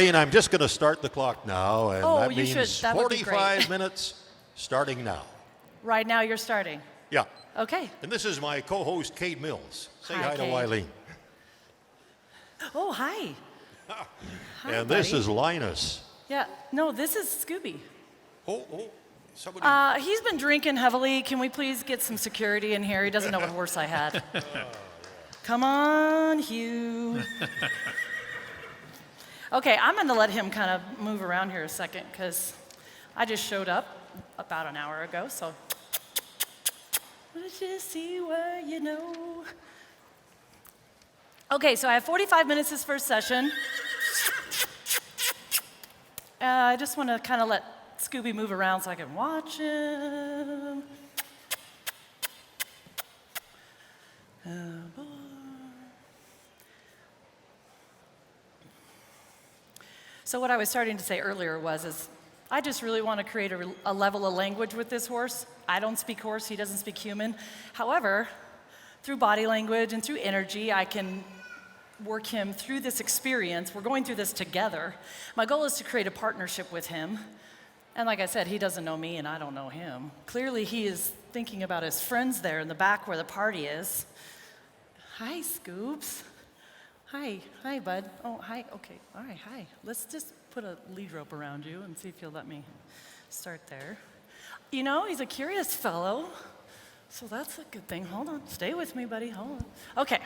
Wylene, I'm just going to start the clock now, and Oh, that you means should. That would be great. 45 minutes starting now. Right now you're starting. Yeah. Okay. And this is my co-host, Kate Mills. Say Hi, hi to Kate. Wylene. Oh, hi. Hi, And this buddy. is Linus. Yeah. No, this is Scooby. Oh, somebody. He's been drinking heavily. Can we please get some security in here? He doesn't know what horse I had. Come on, Hugh. Okay, I'm going to let him kind of move around here a second because I just showed up about an hour ago, so let's just see what you know. Okay, so I have 45 minutes this first session. I just want to kind of let Scooby move around so I can watch him. Oh, boy. So what I was starting to say earlier is I just really want to create a level of language with this horse. I don't speak horse, he doesn't speak human. However, through body language and through energy, I can work him through this experience. We're going through this together. My goal is to create a partnership with him. And like I said, he doesn't know me and I don't know him. Clearly, he is thinking about his friends there in the back where the party is. Hi, Scoops. Hi, bud. Oh, hi, okay, all right, hi. Let's just put a lead rope around you and see if you'll let me start there. You know, he's a curious fellow, so that's a good thing. Hold on, stay with me, buddy, hold on. Okay,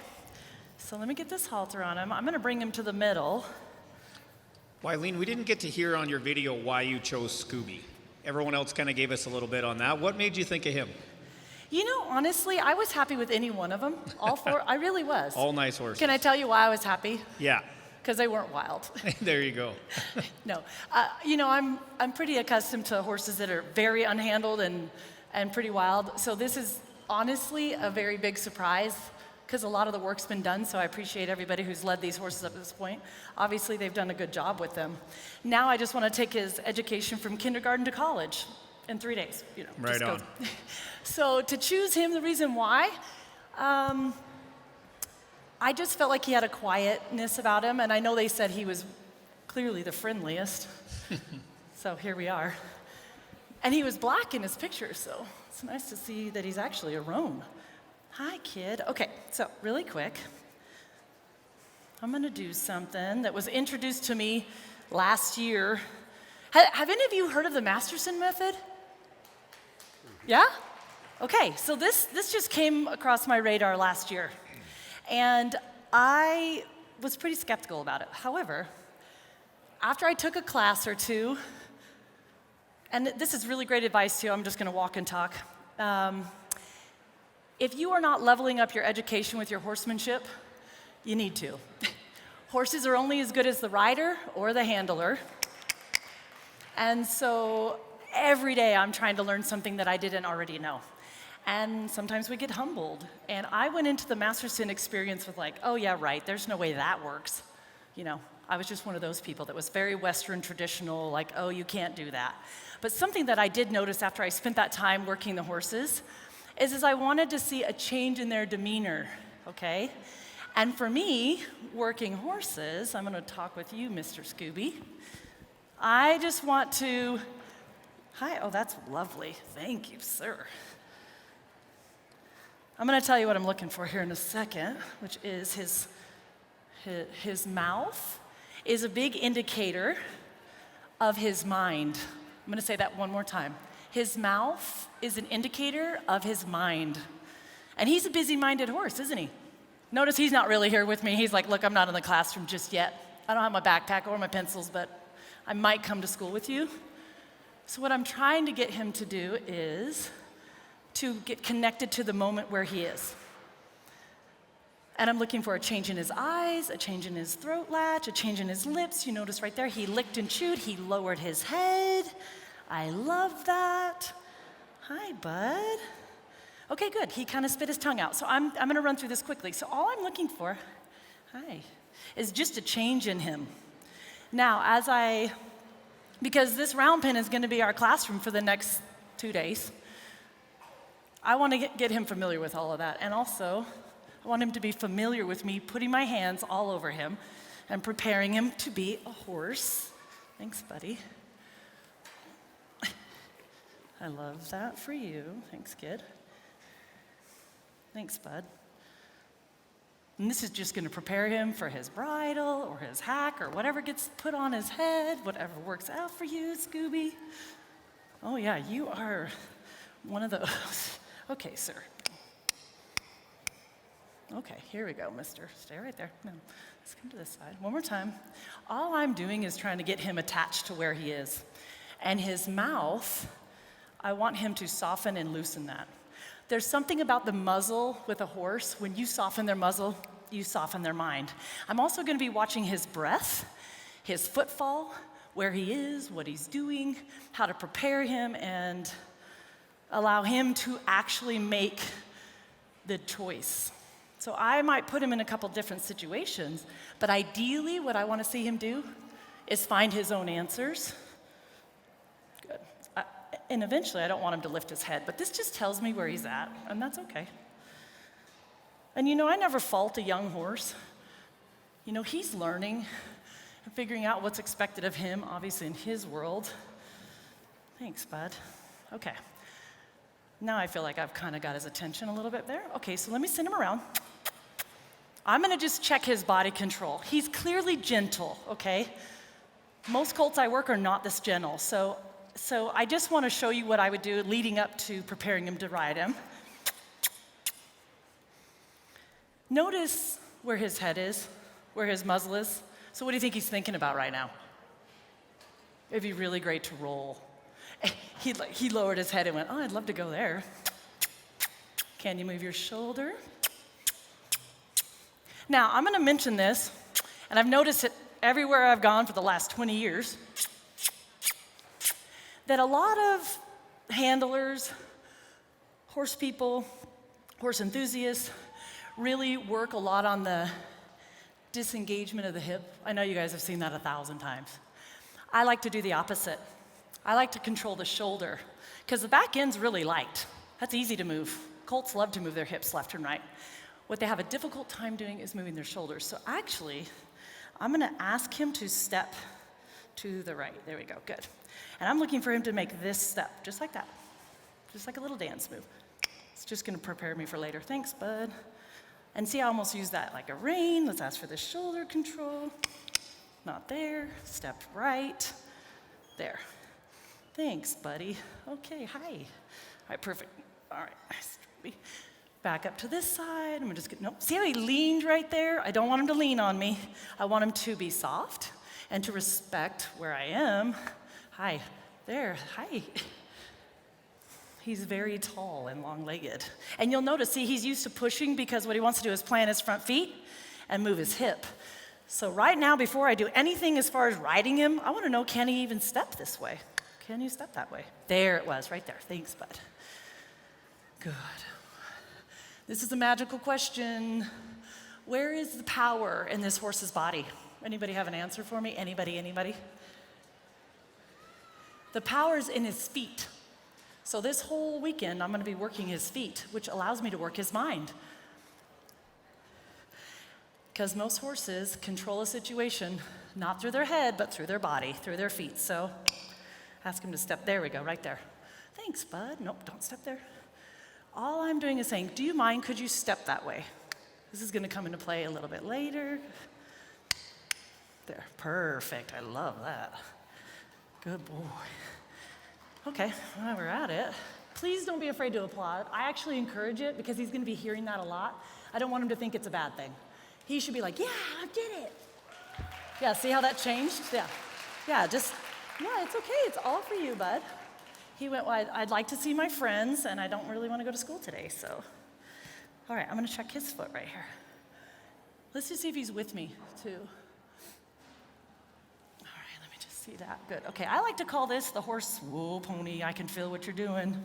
so let me get this halter on him. I'm gonna bring him to the middle. Wylene, we didn't get to hear on your video why you chose Scooby. Everyone else kind of gave us a little bit on that. What made you think of him? You know, honestly, I was happy with any one of them, all four, I really was. All nice horses. Can I tell you why I was happy? Yeah. Because they weren't wild. There you go. No, you know, I'm pretty accustomed to horses that are very unhandled and pretty wild. So this is honestly a very big surprise because a lot of the work's been done. So I appreciate everybody who's led these horses up to this point. Obviously, they've done a good job with them. Now I just want to take his education from kindergarten to college in 3 days. You know, right on. So to choose him, the reason why. I just felt like he had a quietness about him, and I know they said he was clearly the friendliest. So here we are. And he was black in his picture, so it's nice to see that he's actually a roan. Hi, kid. Okay, so really quick, I'm gonna do something that was introduced to me last year. Have any of you heard of the Masterson method? Yeah? Okay, so this just came across my radar last year. And I was pretty skeptical about it. However, after I took a class or two, and this is really great advice too, I'm just gonna walk and talk. If you are not leveling up your education with your horsemanship, you need to. Horses are only as good as the rider or the handler. And so every day I'm trying to learn something that I didn't already know. And sometimes we get humbled. And I went into the Masterson experience with like, oh yeah, right, there's no way that works. You know, I was just one of those people that was very Western traditional, like, oh, you can't do that. But something that I did notice after I spent that time working the horses is I wanted to see a change in their demeanor, okay? And for me, working horses, I'm gonna talk with you, Mr. Scooby. I just want to, hi, oh, that's lovely. Thank you, sir. I'm going to tell you what I'm looking for here in a second, which is his mouth is a big indicator of his mind. I'm going to say that one more time. His mouth is an indicator of his mind. And he's a busy-minded horse, isn't he? Notice he's not really here with me. He's like, look, I'm not in the classroom just yet. I don't have my backpack or my pencils, but I might come to school with you. So what I'm trying to get him to do is to get connected to the moment where he is. And I'm looking for a change in his eyes, a change in his throat latch, a change in his lips. You notice right there, he licked and chewed, he lowered his head. I love that. Hi, bud. Okay, good. He kind of spit his tongue out. So I'm gonna run through this quickly. So all I'm looking for, hi, is just a change in him. Now, because this round pen is gonna be our classroom for the next 2 days, I want to get him familiar with all of that. And also, I want him to be familiar with me putting my hands all over him, and preparing him to be a horse. Thanks, buddy. I love that for you. Thanks, kid. Thanks, bud. And this is just going to prepare him for his bridle or his hack or whatever gets put on his head, whatever works out for you, Scooby. Oh, yeah, you are one of those. Okay, sir. Okay, here we go, mister. Stay right there. No, let's come to this side. One more time. All I'm doing is trying to get him attached to where he is. And his mouth, I want him to soften and loosen that. There's something about the muzzle with a horse. When you soften their muzzle, you soften their mind. I'm also going to be watching his breath, his footfall, where he is, what he's doing, how to prepare him, and allow him to actually make the choice. So I might put him in a couple different situations, but ideally what I want to see him do is find his own answers. Good. And eventually I don't want him to lift his head, but this just tells me where he's at, and that's okay. And I never fault a young horse. He's learning and figuring out what's expected of him, obviously in his world. Thanks, bud. Okay. Now I feel like I've kind of got his attention a little bit there. Okay, so let me send him around. I'm gonna just check his body control. He's clearly gentle, okay? Most colts I work are not this gentle, so I just wanna show you what I would do leading up to preparing him to ride him. Notice where his head is, where his muzzle is. So what do you think he's thinking about right now? It'd be really great to roll. He lowered his head and went, oh, I'd love to go there. Can you move your shoulder? Now, I'm gonna mention this, and I've noticed it everywhere I've gone for the last 20 years, that a lot of handlers, horse people, horse enthusiasts, really work a lot on the disengagement of the hip. I know you guys have seen that 1,000 times. I like to do the opposite. I like to control the shoulder, because the back end's really light. That's easy to move. Colts love to move their hips left and right. What they have a difficult time doing is moving their shoulders. So actually, I'm gonna ask him to step to the right. There we go, good. And I'm looking for him to make this step, just like that. Just like a little dance move. It's just gonna prepare me for later. Thanks, bud. And see, I almost use that like a rein. Let's ask for the shoulder control. Not there, step right, there. Thanks, buddy. Okay, hi. All right, perfect. All right, back up to this side. I'm gonna just get, nope. See how he leaned right there? I don't want him to lean on me. I want him to be soft and to respect where I am. Hi, there, hi. He's very tall and long-legged. And you'll notice, see, he's used to pushing because what he wants to do is plant his front feet and move his hip. So right now, before I do anything as far as riding him, I wanna know, can he even step this way? Can you step that way? There it was, right there. Thanks, bud. Good. This is a magical question. Where is the power in this horse's body? Anybody have an answer for me? Anybody? The power is in his feet. So this whole weekend, I'm gonna be working his feet, which allows me to work his mind. Because most horses control a situation, not through their head, but through their body, through their feet. So ask him to step, there we go, right there. Thanks, bud. Nope, don't step there. All I'm doing is saying, do you mind, could you step that way? This is gonna come into play a little bit later. There, perfect, I love that. Good boy. Okay, while we're at it, please don't be afraid to applaud. I actually encourage it because he's gonna be hearing that a lot. I don't want him to think it's a bad thing. He should be like, yeah, I did it. Yeah, see how that changed? Yeah, just, yeah, it's okay, it's all for you, bud. He went, well, I'd like to see my friends, and I don't really want to go to school today, so. All right, I'm gonna check his foot right here. Let's just see if he's with me, too. All right, let me just see that. Good, okay, I like to call this the horse, whoa, pony, I can feel what you're doing.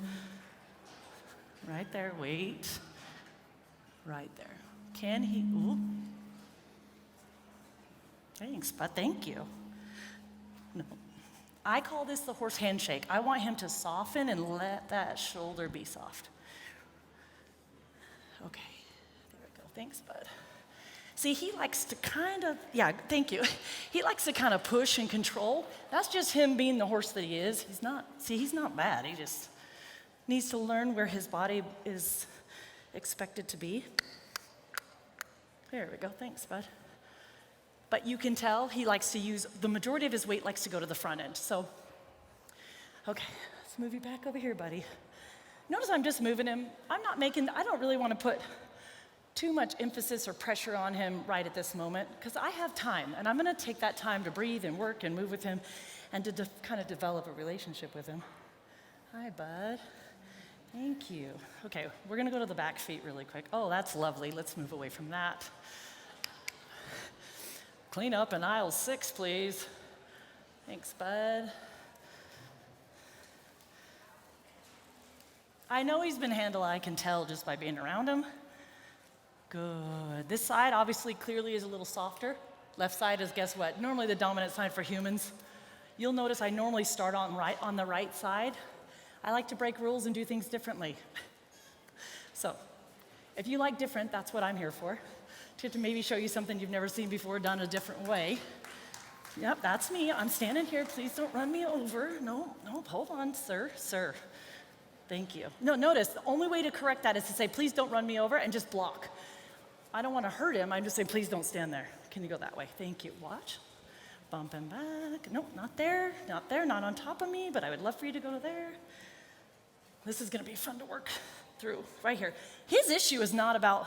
Right there, wait. Right there. Can he, ooh. Thanks, bud, thank you. No. I call this the horse handshake. I want him to soften and let that shoulder be soft. Okay, there we go. Thanks, bud. See, he likes to kind of, yeah, thank you. He likes to kind of push and control. That's just him being the horse that he is. He's not bad. He just needs to learn where his body is expected to be. There we go, thanks, bud. But you can tell he likes to use, the majority of his weight likes to go to the front end. So, okay, let's move you back over here, buddy. Notice I'm just moving him. I don't really want to put too much emphasis or pressure on him right at this moment, because I have time, and I'm going to take that time to breathe and work and move with him and to kind of develop a relationship with him. Hi, bud. Thank you. Okay, we're going to go to the back feet really quick. Oh, that's lovely. Let's move away from that. Clean up in aisle 6, please. Thanks, bud. I know he's been handled, I can tell just by being around him. Good. This side obviously clearly is a little softer. Left side is, guess what? Normally the dominant side for humans. You'll notice I normally start on the right side. I like to break rules and do things differently. So, if you like different, that's what I'm here for. To maybe show you something you've never seen before done a different way. Yep, that's me. I'm standing here. Please don't run me over. No, hold on, sir. Thank you. No, notice, the only way to correct that is to say, please don't run me over, and just block. I don't want to hurt him. I'm just saying, please don't stand there. Can you go that way? Thank you. Watch. Bump him back. No, not there, not on top of me, but I would love for you to go to there. This is going to be fun to work through right here. His issue is not about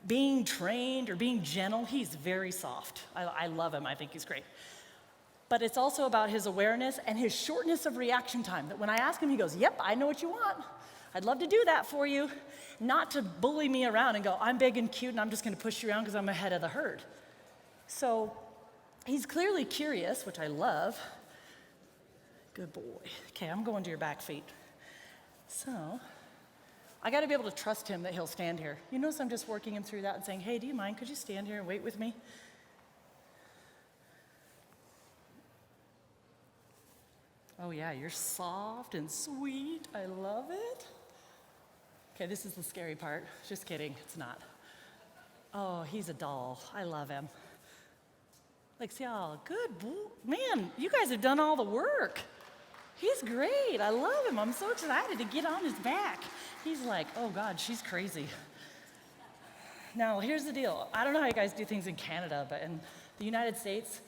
being trained or being gentle. He's very soft. I love him. I think he's great. But it's also about his awareness and his shortness of reaction time. That when I ask him, he goes, yep, I know what you want. I'd love to do that for you. Not to bully me around and go, I'm big and cute and I'm just going to push you around because I'm ahead of the herd. So he's clearly curious, which I love. Good boy. Okay, I'm going to your back feet. So I got to be able to trust him that he'll stand here. You notice I'm just working him through that and saying, hey, do you mind? Could you stand here and wait with me? Oh yeah, you're soft and sweet. I love it. Okay, this is the scary part. Just kidding, it's not. Oh, he's a doll. I love him. Like, see, oh, good boy. Man, you guys have done all the work. He's great. I love him. I'm so excited to get on his back. He's like, oh God, she's crazy. Now, here's the deal. I don't know how you guys do things in Canada, but in the United States,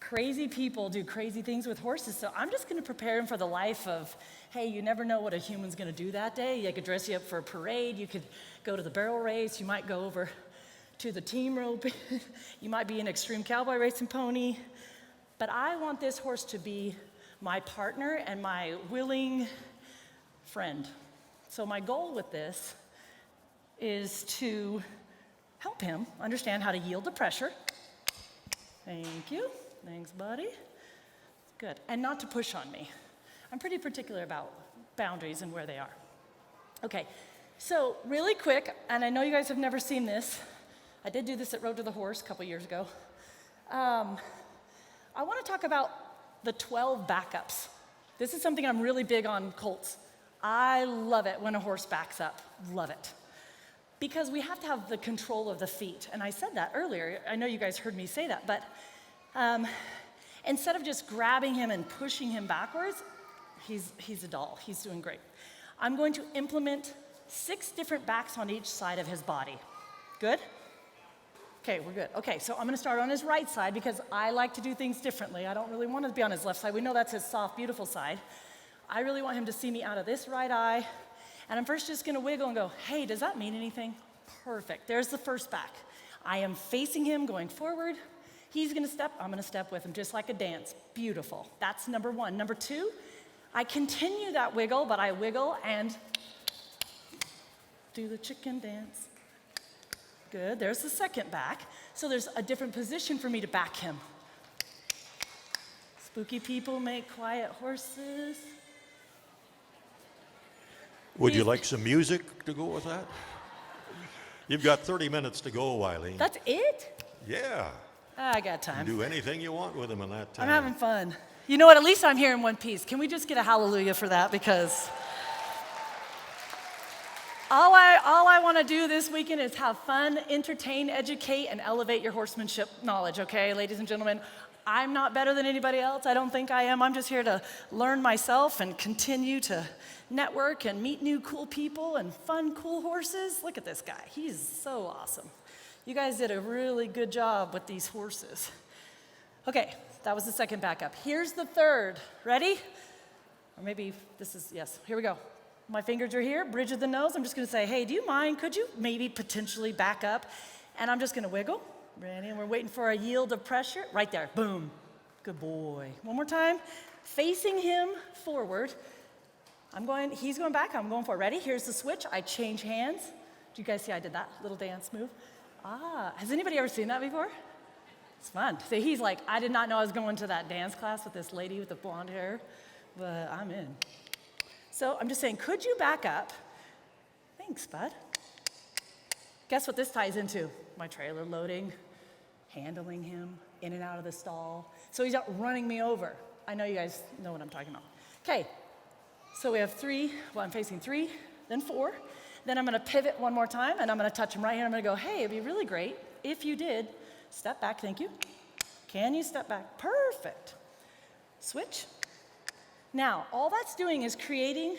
crazy people do crazy things with horses, so I'm just going to prepare him for the life of, hey, you never know what a human's going to do that day. They could dress you up for a parade. You could go to the barrel race. You might go over to the team rope. You might be an extreme cowboy racing pony. But I want this horse to be my partner and my willing friend. So my goal with this is to help him understand how to yield to pressure. Thank you. Thanks, buddy. Good. And not to push on me. I'm pretty particular about boundaries and where they are. Okay, so really quick, and I know you guys have never seen this. I did do this at Road to the Horse a couple years ago. I want to talk about the 12 backups. This is something I'm really big on colts. I love it when a horse backs up. Love it. Because we have to have the control of the feet. And I said that earlier. I know you guys heard me say that, but instead of just grabbing him and pushing him backwards, he's a doll. He's doing great. I'm going to implement 6 different backs on each side of his body. Good? Okay, we're good. Okay, so I'm going to start on his right side because I like to do things differently. I don't really want to be on his left side. We know that's his soft, beautiful side. I really want him to see me out of this right eye. And I'm first just going to wiggle and go, hey, does that mean anything? Perfect. There's the first back. I am facing him, going forward. He's going to step. I'm going to step with him, just like a dance. Beautiful. That's number 1. Number 2, I continue that wiggle, but I wiggle and do the chicken dance. Good. There's the second back. So there's a different position for me to back him. Spooky people make quiet horses. Would you like some music to go with that? You've got 30 minutes to go, Wylene. That's it? Yeah. I got time. Do anything you want with him in that time. I'm having fun. You know what? At least I'm here in one piece. Can we just get a hallelujah for that? Because All I want to do this weekend is have fun, entertain, educate, and elevate your horsemanship knowledge, okay, ladies and gentlemen? I'm not better than anybody else. I don't think I am. I'm just here to learn myself and continue to network and meet new cool people and fun, cool horses. Look at this guy. He's so awesome. You guys did a really good job with these horses. Okay, that was the second backup. Here's the third. Ready? Or maybe this is, yes, here we go. My fingers are here, bridge of the nose. I'm just gonna say, hey, do you mind? Could you maybe potentially back up? And I'm just gonna wiggle. Ready? And we're waiting for a yield of pressure. Right there, boom. Good boy. One more time. Facing him forward. He's going back, I'm going forward. Ready? Here's the switch. I change hands. Do you guys see I did that little dance move? Has anybody ever seen that before? It's fun. See, he's like, I did not know I was going to that dance class with this lady with the blonde hair, but I'm in. So I'm just saying, could you back up? Thanks, bud. Guess what this ties into? My trailer loading, handling him in and out of the stall. So he's not running me over. I know you guys know what I'm talking about. Okay, so we have 3, well, I'm facing 3, then 4. Then I'm gonna pivot one more time, and I'm gonna touch him right here. I'm gonna go, hey, it'd be really great if you did step back, thank you. Can you step back? Perfect. Switch. Now, all that's doing is creating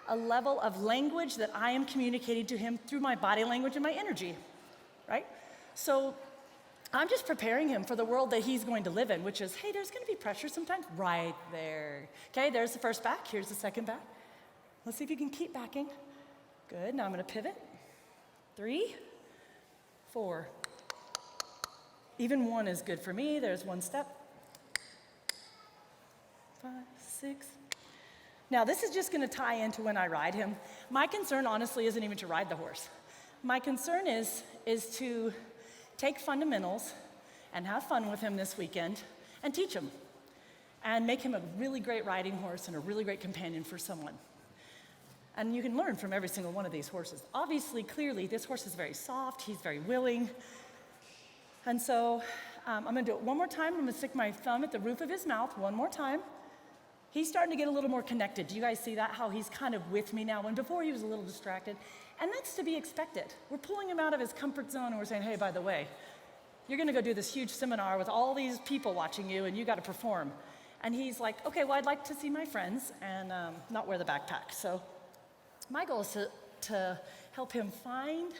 a level of language that I am communicating to him through my body language and my energy, right? So I'm just preparing him for the world that he's going to live in, which is, hey, there's gonna be pressure sometimes, right there. Okay, there's the first back, here's the second back. Let's see if you can keep backing. Good, now I'm gonna pivot. 3, 4. Even 1 is good for me, there's 1 step. 5, 6. Now this is just gonna tie into when I ride him. My concern honestly isn't even to ride the horse. My concern is to take fundamentals and have fun with him this weekend and teach him and make him a really great riding horse and a really great companion for someone. And you can learn from every single one of these horses. Obviously, clearly, this horse is very soft, he's very willing. And so I'm gonna do it one more time. I'm gonna stick my thumb at the roof of his mouth one more time. He's starting to get a little more connected. Do you guys see that? How he's kind of with me now, when before he was a little distracted. And that's to be expected. We're pulling him out of his comfort zone and we're saying, hey, by the way, you're gonna go do this huge seminar with all these people watching you and you gotta perform. And he's like, okay, well, I'd like to see my friends and not wear the backpack. So my goal is to help him find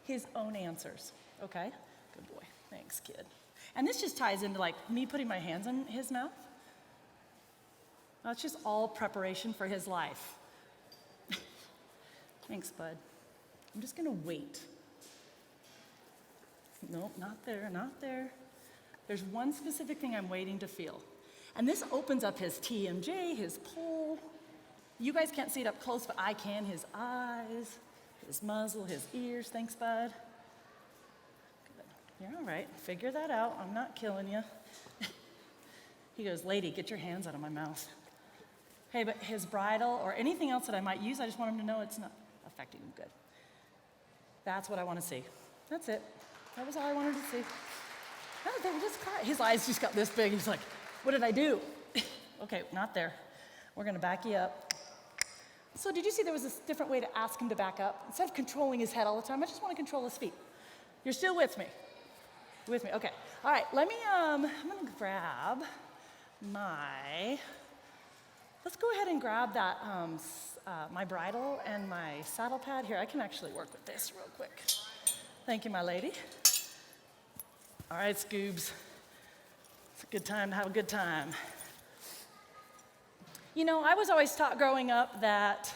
his own answers, okay? Good boy, thanks, kid. And this just ties into like me putting my hands on his mouth. That's just all preparation for his life. Thanks, bud. I'm just gonna wait. Nope, not there, not there. There's one specific thing I'm waiting to feel. And this opens up his TMJ, his pole. You guys can't see it up close, but I can. His eyes, his muzzle, his ears. Thanks, bud. Good. You're all right. Figure that out. I'm not killing you. He goes, lady, get your hands out of my mouth. Hey, but his bridle or anything else that I might use, I just want him to know it's not affecting him. Good. That's what I want to see. That's it. That was all I wanted to see. Oh, they were just quiet. His eyes just got this big. He's like, what did I do? Okay, not there. We're gonna back you up. So did you see there was this different way to ask him to back up? Instead of controlling his head all the time, I just want to control his feet. You're still with me? With me, okay. All right, let me, I'm gonna grab let's go ahead and grab that, my bridle and my saddle pad. Here, I can actually work with this real quick. Thank you, my lady. All right, Scoobs. It's a good time to have a good time. You know, I was always taught growing up that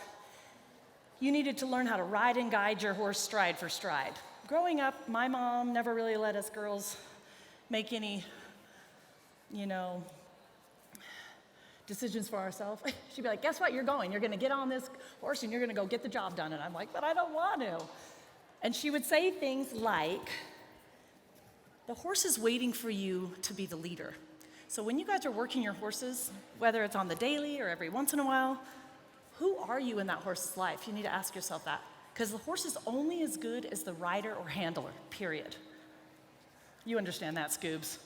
you needed to learn how to ride and guide your horse stride for stride. Growing up, my mom never really let us girls make any, decisions for ourselves. She'd be like, guess what, you're gonna get on this horse and you're gonna go get the job done. And I'm like, but I don't want to. And she would say things like, the horse is waiting for you to be the leader. So when you guys are working your horses, whether it's on the daily or every once in a while, who are you in that horse's life? You need to ask yourself that. Because the horse is only as good as the rider or handler, period. You understand that, Scoobs?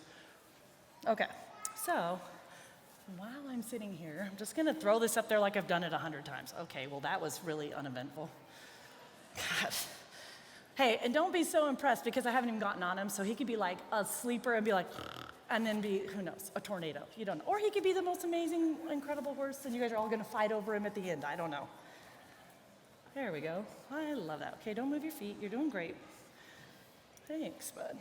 Okay, so while I'm sitting here, I'm just gonna throw this up there like I've done it 100 times. Okay, well that was really uneventful. God. Hey, and don't be so impressed because I haven't even gotten on him, so he could be like a sleeper and be like, and then be, who knows, a tornado. You don't know. Or he could be the most amazing, incredible horse, and you guys are all gonna fight over him at the end. I don't know. There we go. I love that. Okay, don't move your feet. You're doing great. Thanks, bud.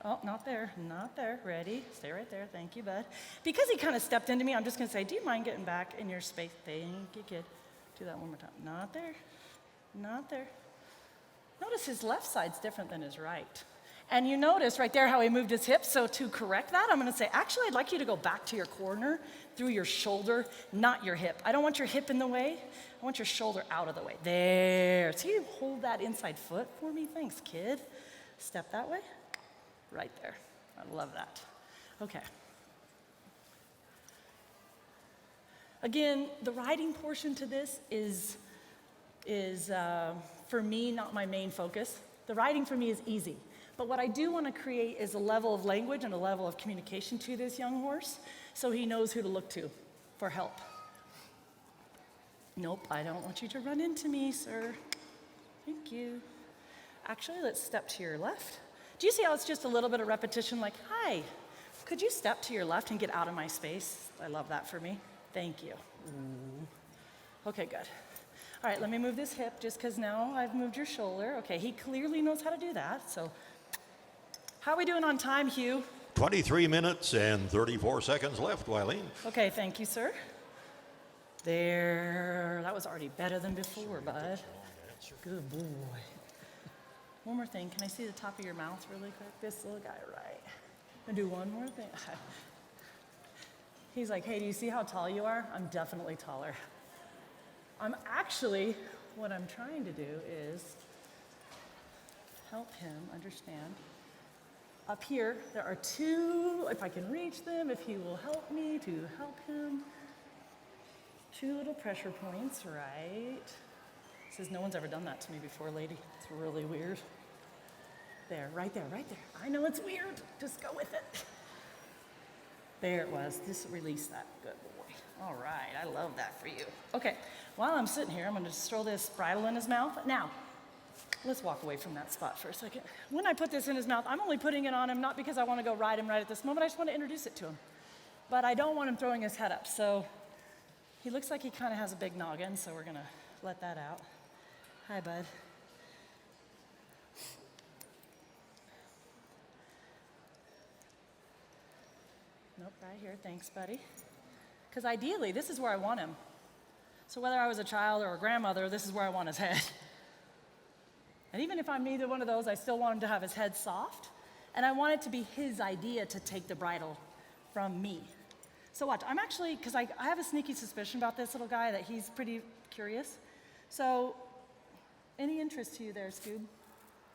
Oh, not there, not there. Ready? Stay right there. Thank you, bud. Because he kind of stepped into me, I'm just gonna say, do you mind getting back in your space? Thank you, kid. Do that one more time. Not there, not there. Notice his left side's different than his right. And you notice right there how he moved his hips. So to correct that, I'm gonna say, actually, I'd like you to go back to your corner through your shoulder, not your hip. I don't want your hip in the way. I want your shoulder out of the way. There. So you hold that inside foot for me. Thanks, kid. Step that way. Right there. I love that. Okay. Again, the riding portion to this is for me, not my main focus. The riding for me is easy. But what I do want to create is a level of language and a level of communication to this young horse so he knows who to look to for help. Nope, I don't want you to run into me, sir. Thank you. Actually, let's step to your left. Do you see how it's just a little bit of repetition like, hi, could you step to your left and get out of my space? I love that for me. Thank you. Ooh. Okay, good. All right, let me move this hip just because now I've moved your shoulder. Okay, he clearly knows how to do that, so. How are we doing on time, Hugh? 23 minutes and 34 seconds left, Wylene. Okay, thank you, sir. There, that was already better than before, bud. Good boy. One more thing, can I see the top of your mouth really quick? This little guy, right. I'm gonna do one more thing. He's like, hey, do you see how tall you are? I'm definitely taller. I'm actually, what I'm trying to do is help him understand. Up here, there are two, if I can reach them, if he will help me to help him. Two little pressure points, right? Says no one's ever done that to me before, lady. It's really weird. There, right there, right there. I know it's weird, just go with it. There it was, just release that, good boy. All right, I love that for you. Okay, while I'm sitting here, I'm gonna just throw this bridle in his mouth. Now, let's walk away from that spot for a second. When I put this in his mouth, I'm only putting it on him, not because I wanna go ride him right at this moment, I just wanna introduce it to him. But I don't want him throwing his head up, so he looks like he kinda has a big noggin, so we're gonna let that out. Hi, bud. Nope, right here, thanks, buddy. Because ideally, this is where I want him. So whether I was a child or a grandmother, this is where I want his head. And even if I'm neither one of those, I still want him to have his head soft. And I want it to be his idea to take the bridle from me. So watch, I'm actually, because I have a sneaky suspicion about this little guy that he's pretty curious. So, any interest to you there, Scoob?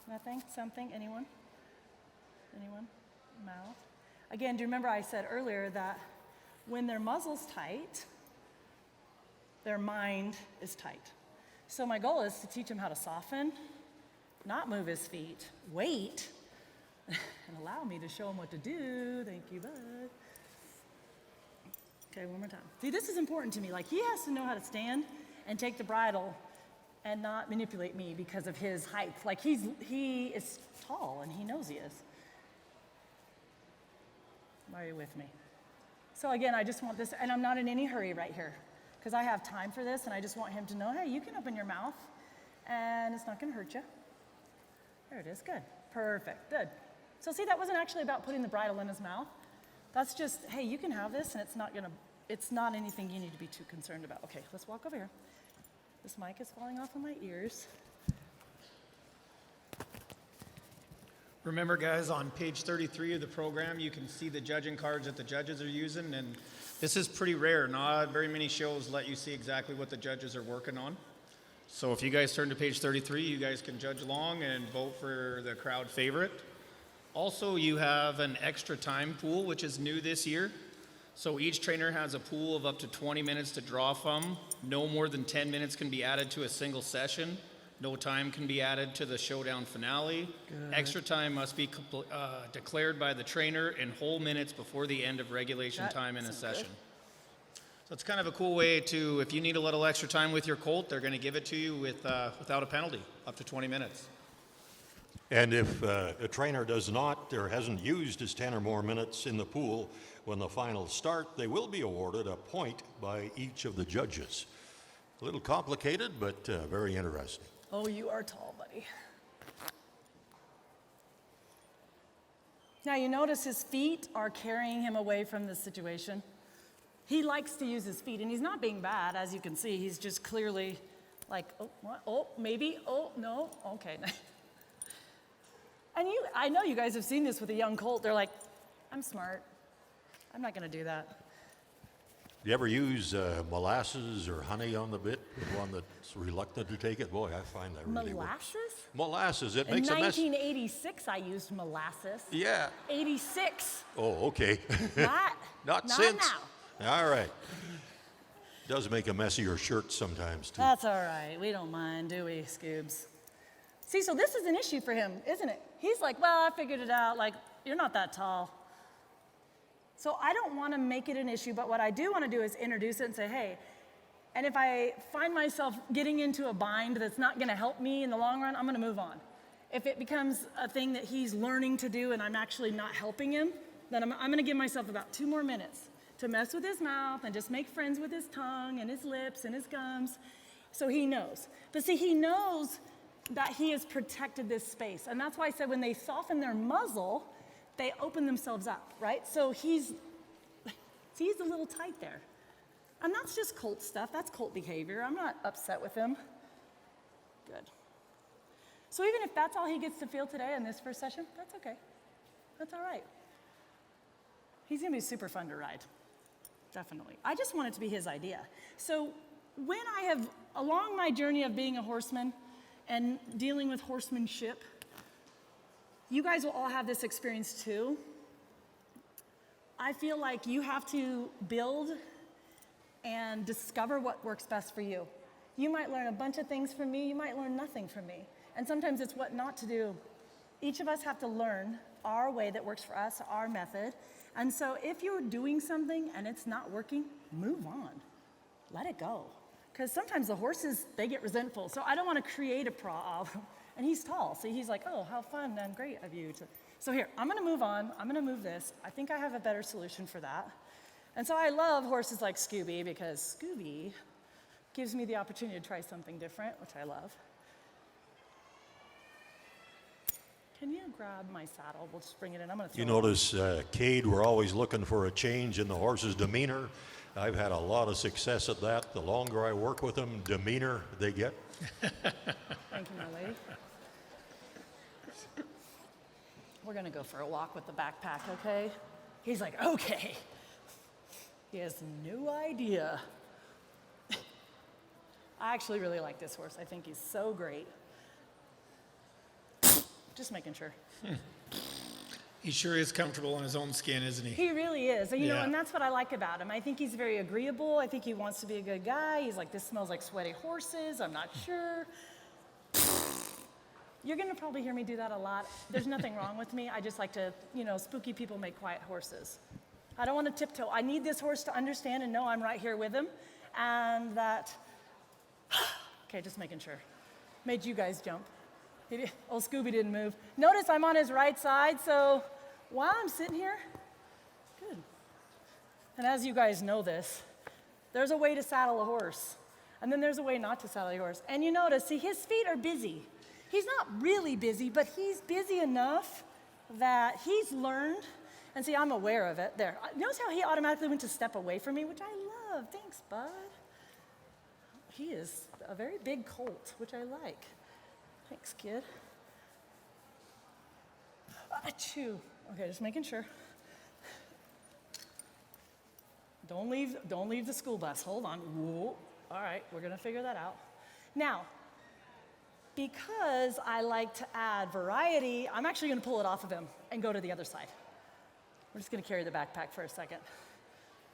Nothing? Something? Anyone? Anyone? Mouth? Again, do you remember I said earlier that when their muzzle's tight, their mind is tight. So my goal is to teach him how to soften, not move his feet, wait, and allow me to show him what to do. Thank you, bud. Okay, one more time. See, this is important to me. Like, he has to know how to stand and take the bridle and not manipulate me because of his height. Like, he is tall, and he knows he is. Are you with me? So again, I just want this, and I'm not in any hurry right here, because I have time for this, and I just want him to know, hey, you can open your mouth, and it's not gonna hurt you. There it is, good, perfect, good. So see, that wasn't actually about putting the bridle in his mouth. That's just, hey, you can have this, and it's not anything you need to be too concerned about. Okay, let's walk over here. This mic is falling off of my ears. Remember, guys, on page 33 of the program, you can see the judging cards that the judges are using, and this is pretty rare. Not very many shows let you see exactly what the judges are working on. So if you guys turn to page 33, you guys can judge along and vote for the crowd favorite. Also, you have an extra time pool, which is new this year. So each trainer has a pool of up to 20 minutes to draw from. No more than 10 minutes can be added to a single session. No time can be added to the Showdown finale. Good. Extra time must be declared by the trainer in whole minutes before the end of regulation time in a session. So it's kind of a cool way to, if you need a little extra time with your colt, they're going to give it to you without a penalty, up to 20 minutes. And if a trainer does not or hasn't used his 10 or more minutes in the pool when the finals start, they will be awarded a point by each of the judges. A little complicated, but very interesting. Oh, you are tall, buddy. Now you notice his feet are carrying him away from this situation. He likes to use his feet, and he's not being bad, as you can see. He's just clearly like, oh, what? Oh, maybe, oh, no, okay. And I know you guys have seen this with a young colt. They're like, I'm smart. I'm not going to do that. Do you ever use molasses or honey on the bit? The one that's reluctant to take it? Boy, I find that really works. Molasses? Molasses, it In makes a mess. 1986, I used molasses. Yeah. 86. Oh, okay. Not since. now. All right. Does make a messier shirt sometimes, too. That's all right. We don't mind, do we, Scoobs? See, so this is an issue for him, isn't it? He's like, well, I figured it out. Like, you're not that tall. So I don't want to make it an issue, but what I do want to do is introduce it and say, hey, and if I find myself getting into a bind that's not going to help me in the long run, I'm going to move on. If it becomes a thing that he's learning to do and I'm actually not helping him, then I'm going to give myself about 2 more minutes to mess with his mouth and just make friends with his tongue and his lips and his gums so he knows. But see, he knows that he has protected this space. And that's why I said when they soften their muzzle, they open themselves up, right? So he's a little tight there. And that's just colt stuff. That's colt behavior. I'm not upset with him. Good. So even if that's all he gets to feel today in this first session, that's okay. That's all right. He's going to be super fun to ride. Definitely. I just want it to be his idea. So when I have, along my journey of being a horseman and dealing with horsemanship, you guys will all have this experience too. I feel like you have to build and discover what works best for you. You might learn a bunch of things from me, you might learn nothing from me. And sometimes it's what not to do. Each of us have to learn our way that works for us, our method. And so if you're doing something and it's not working, move on. Let it go. Because sometimes the horses, they get resentful. So I don't want to create a problem. And he's tall, so he's like, oh, how fun and great of you. So here, I'm going to move on. I'm going to move this. I think I have a better solution for that. And so I love horses like Scooby because Scooby gives me the opportunity to try something different, which I love. Can you grab my saddle? We'll just bring it in. I'm going to throw You it on. notice, Cade, we're always looking for a change in the horse's demeanor. I've had a lot of success at that. The longer I work with them, demeanor they get. Thank you, my lady. We're going to go for a walk with the backpack, okay? He's like, okay. He has no idea. I actually really like this horse. I think he's so great. Just making sure. He sure is comfortable in his own skin, isn't he? He really is. And, you know, Yeah. and that's what I like about him. I think he's very agreeable. I think he wants to be a good guy. He's like, this smells like sweaty horses. I'm not sure. You're going to probably hear me do that a lot. There's nothing wrong with me. I just like to, you know, spooky people make quiet horses. I don't want to tiptoe. I need this horse to understand and know I'm right here with him. And that, okay, just making sure. Made you guys jump. Old Scooby didn't move. Notice I'm on his right side, so while I'm sitting here, good. And as you guys know this, there's a way to saddle a horse. And then there's a way not to saddle a horse. And you notice, see, his feet are busy. He's not really busy, but he's busy enough that he's learned. And see, I'm aware of it. There. Notice how he automatically went to step away from me, which I love. Thanks, bud. He is a very big colt, which I like. Thanks, kid. Achoo. Okay, just making sure. Don't leave the school bus. Hold on. Whoa. All right, we're gonna figure that out. Now, because I like to add variety, I'm actually gonna pull it off of him and go to the other side. We're just gonna carry the backpack for a second.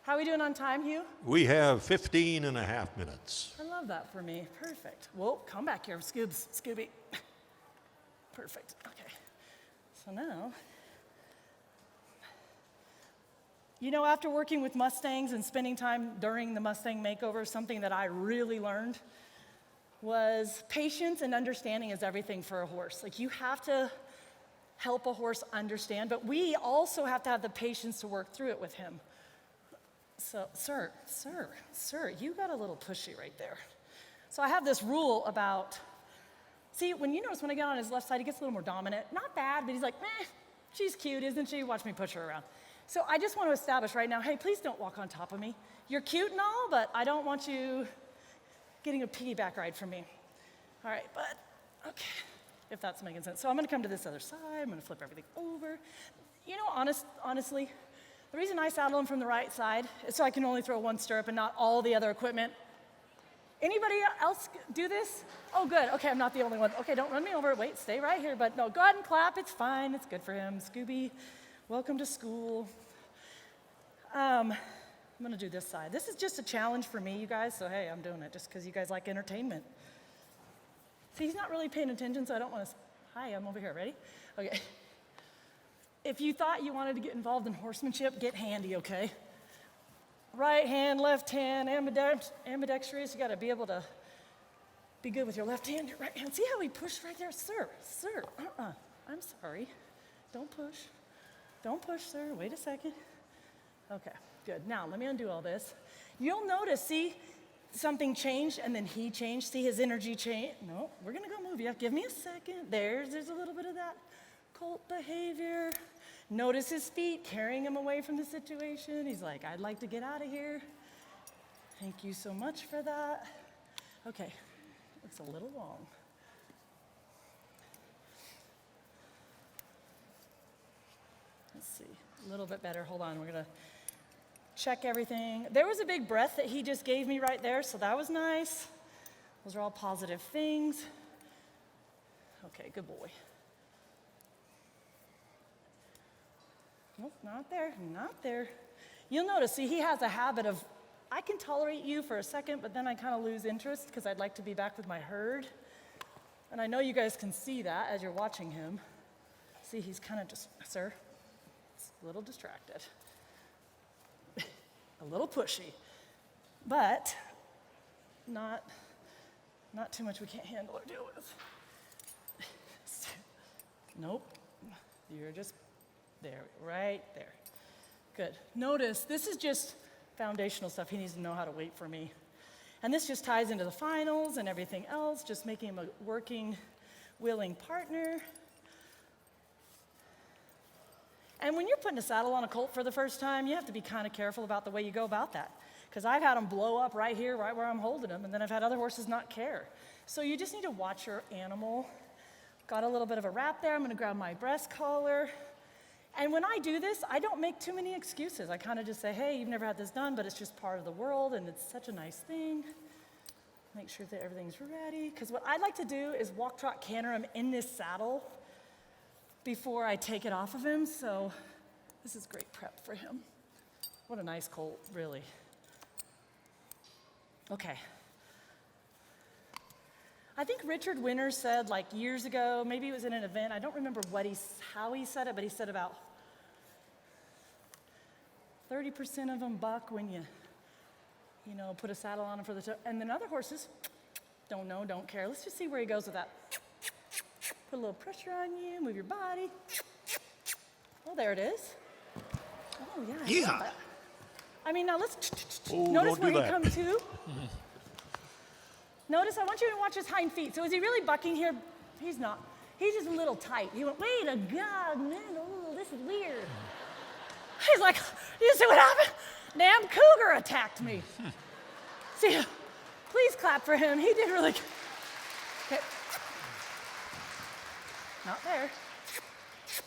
How are we doing on time, Hugh? We have 15 and a half minutes. I love that for me. Perfect. Whoa, come back here, Scooby. Perfect. Okay. So now, You know, after working with Mustangs and spending time during the Mustang makeover, something that I really learned was patience and understanding is everything for a horse. Like, you have to help a horse understand, but we also have to have the patience to work through it with him. So, sir, you got a little pushy right there. So I have this rule about, see, when I get on his left side, he gets a little more dominant. Not bad, but he's like, she's cute, isn't she? Watch me push her around. So I just want to establish right now, hey, please don't walk on top of me. You're cute and all, but I don't want you getting a piggyback ride from me. All right, but, okay, if that's making sense. So I'm going to come to this other side. I'm going to flip everything over. You know, honestly, the reason I saddle him from the right side is so I can only throw one stirrup and not all the other equipment. Anybody else do this? Oh, good. Okay, I'm not the only one. Okay, don't run me over. Wait, stay right here. But no, go ahead and clap. It's fine. It's good for him. Scooby, welcome to school. I'm going to do this side. This is just a challenge for me, you guys, so hey, I'm doing it just because you guys like entertainment. See, he's not really paying attention, so I don't want to... Hi, I'm over here. Ready? Okay. If you thought you wanted to get involved in horsemanship, get handy, okay? Right hand, left hand, ambidextrous. You got to be able to be good with your left hand, your right hand. See how he pushed right there? Sir, I'm sorry. Don't push. Don't push, sir. Wait a second. Okay, good. Now, let me undo all this. You'll notice, see, something changed and then he changed. See his energy change? No, we're going to go move you. Give me a second. There's a little bit of that Colt behavior. Notice his feet carrying him away from the situation. He's like, I'd like to get out of here. Thank you so much for that. Okay, looks a little long. Let's see, a little bit better. Hold on, we're gonna check everything. There was a big breath that he just gave me right there, so that was nice. Those are all positive things. Okay, good boy. Nope, not there. You'll notice, see, he has a habit of, I can tolerate you for a second, but then I kind of lose interest because I'd like to be back with my herd. And I know you guys can see that as you're watching him. See, he's kind of just, sir, a little distracted. A little pushy, but not too much we can't handle or deal with. Nope, you're just there, right there. Good. Notice, this is just foundational stuff. He needs to know how to wait for me. And this just ties into the finals and everything else, just making him a working, willing partner. And when you're putting a saddle on a colt for the first time, you have to be kind of careful about the way you go about that. Because I've had them blow up right here, right where I'm holding them, and then I've had other horses not care. So you just need to watch your animal. Got a little bit of a wrap there. I'm going to grab my breast collar. And when I do this, I don't make too many excuses. I kind of just say, hey, you've never had this done, but it's just part of the world, and it's such a nice thing. Make sure that everything's ready. Because what I'd like to do is walk, trot, canter him in this saddle before I take it off of him. So this is great prep for him. What a nice colt, really. Okay. I think Richard Winter said, like years ago, maybe it was in an event, I don't remember how he said it, but he said about 30% of them buck when you put a saddle on them for the toe. And then other horses don't know, don't care. Let's just see where he goes with that. Put a little pressure on you, move your body. Oh, there it is. Oh, yeah. I love that. I mean, now let's notice where he comes to. Notice, I want you to watch his hind feet. So is he really bucking here? He's not. He's just a little tight. He went, wait a God, man, oh, this is weird. He's like, you see what happened? Damn cougar attacked me. See, please clap for him. He did really good. Okay. Not there.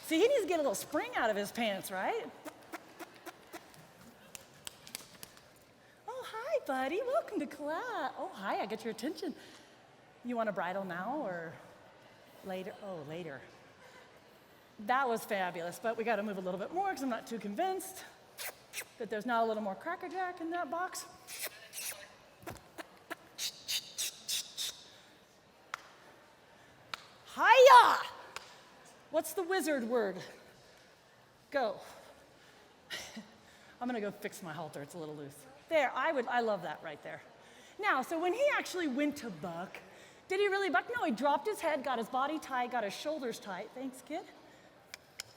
See, he needs to get a little spring out of his pants, right? Hi, buddy. Welcome to class. Oh, hi. I get your attention. You want to bridle now or later? Oh, later. That was fabulous, but we got to move a little bit more because I'm not too convinced that there's not a little more Cracker Jack in that box. Hiya! What's the wizard word? Go. I'm gonna go fix my halter, it's a little loose. There, I love that right there. Now, so when he actually went to buck, did he really buck? No, he dropped his head, got his body tight, got his shoulders tight. Thanks, kid.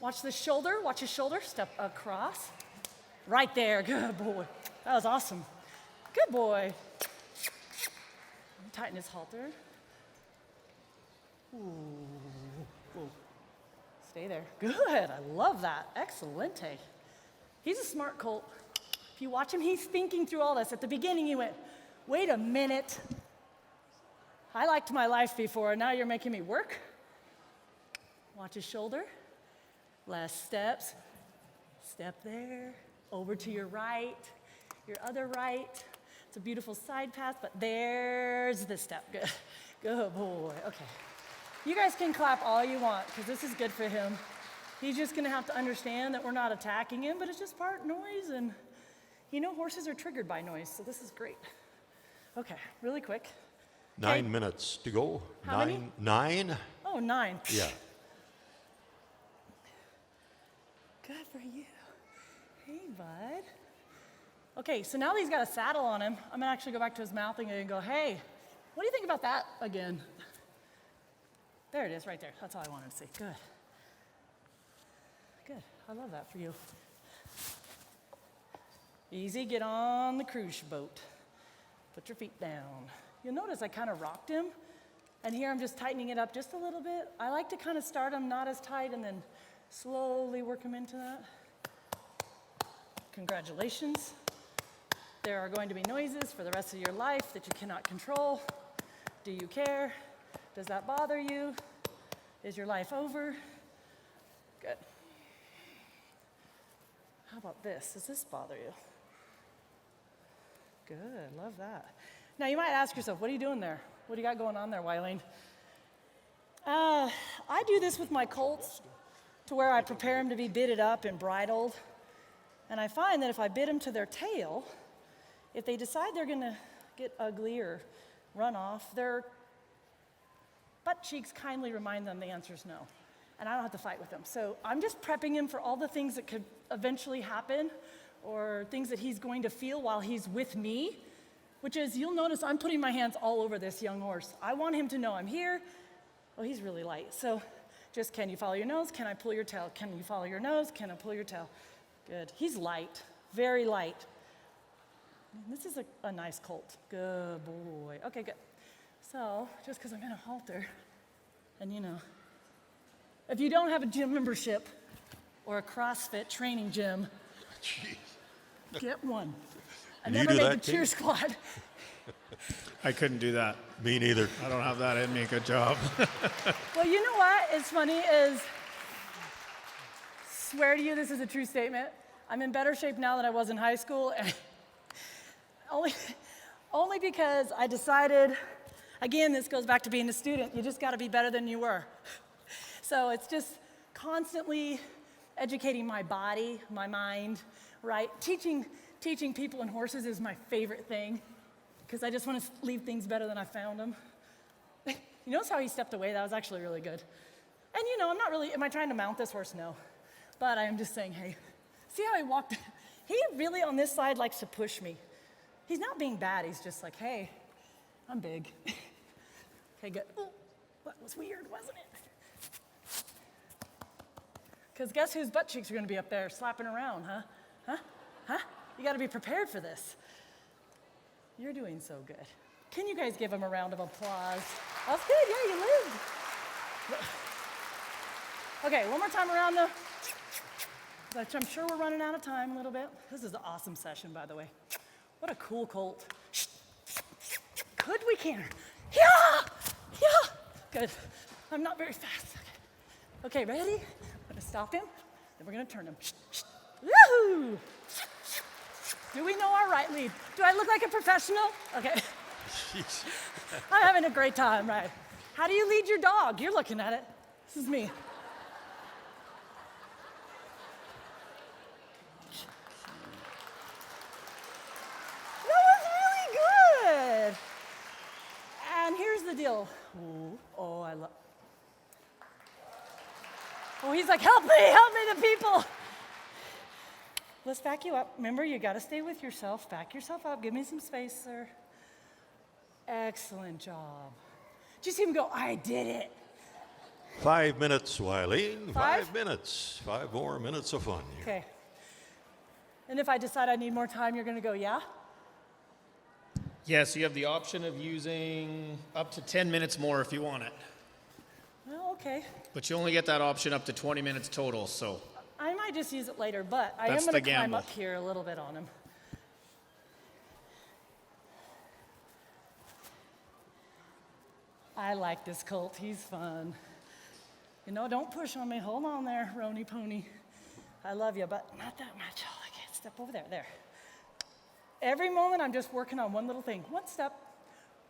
Watch the shoulder, watch his shoulder, step across. Right there, good boy. That was awesome. Good boy. Tighten his halter. Ooh. Whoa. Stay there. Good, I love that. Excelente. He's a smart colt. If you watch him, he's thinking through all this. At the beginning, he went, wait a minute. I liked my life before, now you're making me work. Watch his shoulder. Less steps. Step there. Over to your right. Your other right. It's a beautiful side pass, but there's the step. Good. Good boy. Okay. You guys can clap all you want, because this is good for him. He's just going to have to understand that we're not attacking him, but it's just part noise, and you know horses are triggered by noise, so this is great. Okay, really quick. 9 minutes to go. How many? 9? Oh, 9. Yeah. Good for you. Hey, bud. Okay, so now that he's got a saddle on him, I'm going to actually go back to his mouth and go, hey, what do you think about that again? There it is, right there. That's all I wanted to see. Good. Good. I love that for you. Easy, get on the cruise boat. Put your feet down. You'll notice I kind of rocked him, and here I'm just tightening it up just a little bit. I like to kind of start him not as tight and then slowly work him into that. Congratulations. There are going to be noises for the rest of your life that you cannot control. Do you care? Does that bother you? Is your life over? Good. How about this? Does this bother you? Good, love that. Now you might ask yourself, what are you doing there? What do you got going on there, Wylene? I do this with my colts to where I prepare them to be bitted up and bridled. And I find that if I bid them to their tail, if they decide they're gonna get ugly or run off, their butt cheeks kindly remind them the answer is no. And I don't have to fight with them. So I'm just prepping him for all the things that could eventually happen or things that he's going to feel while he's with me, which is, you'll notice I'm putting my hands all over this young horse. I want him to know I'm here. Oh, he's really light. So just, can you follow your nose? Can I pull your tail? Can you follow your nose? Can I pull your tail? Good. He's light, very light. This is a nice colt. Good boy. Okay, good. So, just because I'm in a halter, and you know, if you don't have a gym membership or a CrossFit training gym, Jeez. get one. I Can you never do made that, the cheer Kate? squad. I couldn't do that. Me neither. I don't have that in me. Good job. Well, you know what is funny is, swear to you this is a true statement. I'm in better shape now than I was in high school. And only because I decided, again, this goes back to being a student, you just got to be better than you were. So it's just constantly educating my body, my mind, right? Teaching people and horses is my favorite thing because I just want to leave things better than I found them. You notice how he stepped away? That was actually really good. And you know, I'm not really, am I trying to mount this horse? No. But I am just saying, hey, see how he walked? He really on this side likes to push me. He's not being bad, he's just like, hey, I'm big. Okay, good. Ooh, that was weird, wasn't it? Because guess whose butt cheeks are gonna be up there slapping around, huh? Huh? Huh? You gotta be prepared for this. You're doing so good. Can you guys give him a round of applause? That's good, yeah, you lived. Okay, one more time around the, I'm sure we're running out of time a little bit. This is an awesome session, by the way. What a cool colt. Good, we can. Yeah, yeah. Good. I'm not very fast. Okay, ready? I'm gonna stop him, then we're gonna turn him. Woohoo! Do we know our right lead? Do I look like a professional? Okay. Jeez. I'm having a great time, right? How do you lead your dog? You're looking at it. This is me. And here's the deal. Ooh, oh, I love. Oh, he's like, help me, the people. Let's back you up. Remember, you got to stay with yourself. Back yourself up. Give me some space, sir. Excellent job. Did you see him go, I did it? 5 minutes, Wylene. 5? 5 minutes. 5 more minutes of fun here. Okay. And if I decide I need more time, you're going to go, yeah? Yes, you have the option of using up to 10 minutes more if you want it. Well, okay. But you only get that option up to 20 minutes total, so I might just use it later, but I That's am going the to climb gamble. up here a little bit on him. I like this Colt. He's fun. You know, don't push on me. Hold on there, Rony Pony. I love you, but not that much. Oh, I can't step over there. There. Every moment I'm just working on one little thing. One step.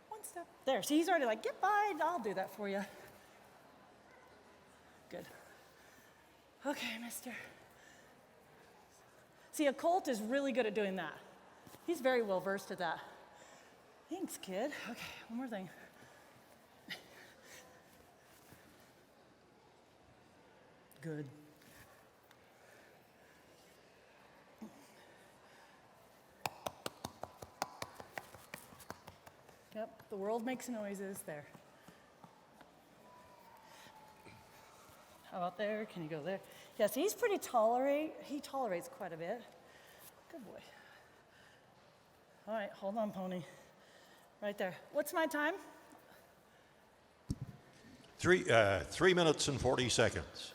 One step. There. See, he's already like, get by. I'll do that for you. Good. Okay, mister. See, a Colt is really good at doing that. He's very well versed at that. Thanks, kid. Okay, one more thing. Good. Yep, the world makes noises there. How about there? Can you go there? Yes, he tolerates quite a bit. Good boy. All right, hold on, pony. Right there. What's my time? 3 minutes and 40 seconds.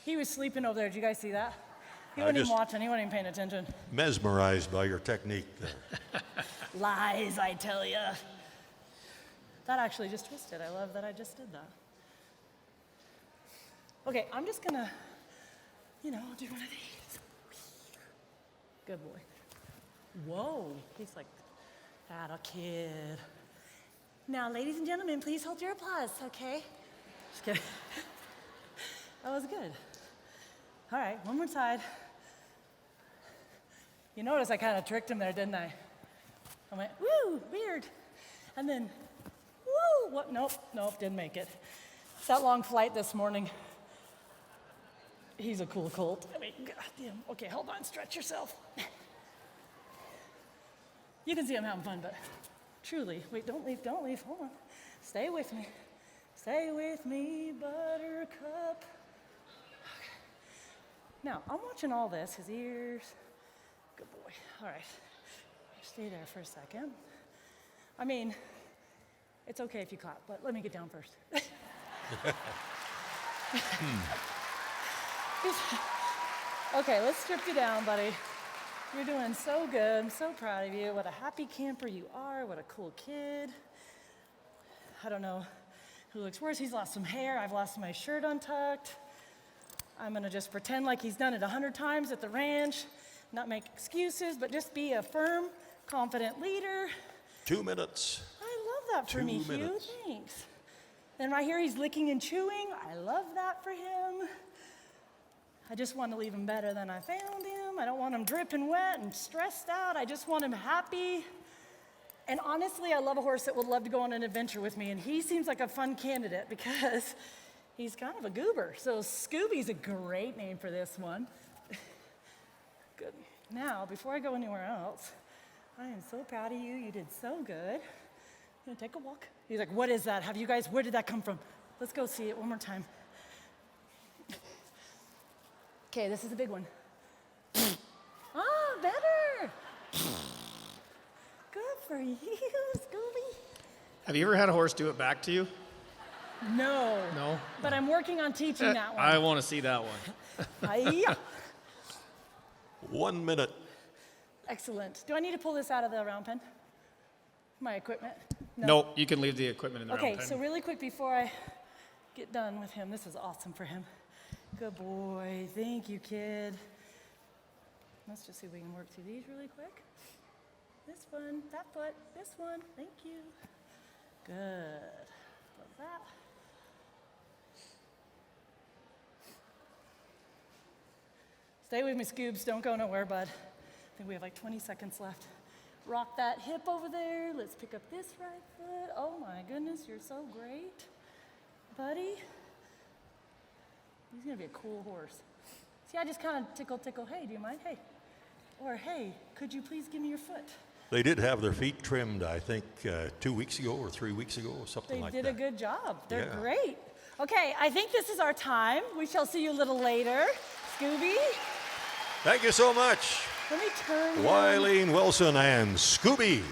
He was sleeping over there. Did you guys see that? He I wasn't even just- watching. He wasn't even paying attention. Mesmerized by your technique there. Lies, I tell ya. That actually just twisted. I love that I just did that. Okay, I'm just gonna, do one of these. Good boy. Whoa, he's like, that a kid. Now, ladies and gentlemen, please hold your applause, okay? Just kidding. That was good. All right, one more side. You notice I kind of tricked him there, didn't I? I went, woo, weird. And then, woo, what? Nope, didn't make it. It's that long flight this morning. He's a cool Colt. I mean, goddamn. Okay, hold on, stretch yourself. You can see I'm having fun, but truly, wait, don't leave, hold on. Stay with me, buttercup. Okay. Now, I'm watching all this, his ears. Good boy, all right. Stay there for a second. I mean, it's okay if you clap, but let me get down first. Okay, let's strip you down, buddy. You're doing so good. I'm so proud of you. What a happy camper you are. What a cool kid. I don't know who looks worse. He's lost some hair. I've lost my shirt untucked. I'm going to just pretend like he's done it 100 times at the ranch, not make excuses, but just be a firm, confident leader. 2 minutes. I love that for 2 me, Hugh. minutes. Thanks. And right here, he's licking and chewing. I love that for him. I just want to leave him better than I found him. I don't want him dripping wet and stressed out. I just want him happy. And honestly, I love a horse that would love to go on an adventure with me. And he seems like a fun candidate because he's kind of a goober. So Scooby's a great name for this one. Good. Now, before I go anywhere else, I am so proud of you. You did so good. You gonna take a walk? He's like, what is that? Where did that come from? Let's go see it one more time. Okay, this is a big one. Ah, better. Good for you, Scooby. have you ever had a horse do it back to you? No. No? But I'm working on teaching that one. I want to see that one. Hi-ya. 1 minute. Excellent. Do I need to pull this out of the round pen? My equipment? No. Nope, you can leave the equipment in the Okay, round pen. so really quick before I get done with him, this is awesome for him. Good boy. Thank you, kid. Let's just see if we can work through these really quick. This one, that foot, this one. Thank you. Good. Love that. Stay with me, Scoobs. Don't go nowhere, bud. I think we have like 20 seconds left. Rock that hip over there. Let's pick up this right foot. Oh my goodness, you're so great. Buddy. He's gonna be a cool horse. See, I just kind of tickle. Hey, do you mind? Hey. or hey, could you please give me your foot? They did have their feet trimmed, I think, 2 weeks ago or 3 weeks ago, or something They like did that. a good job. They're Yeah. great. Okay, I think this is our time. We shall see you a little later. Scooby, Thank you so much, let me turn him. Wylene Wilson and Scooby.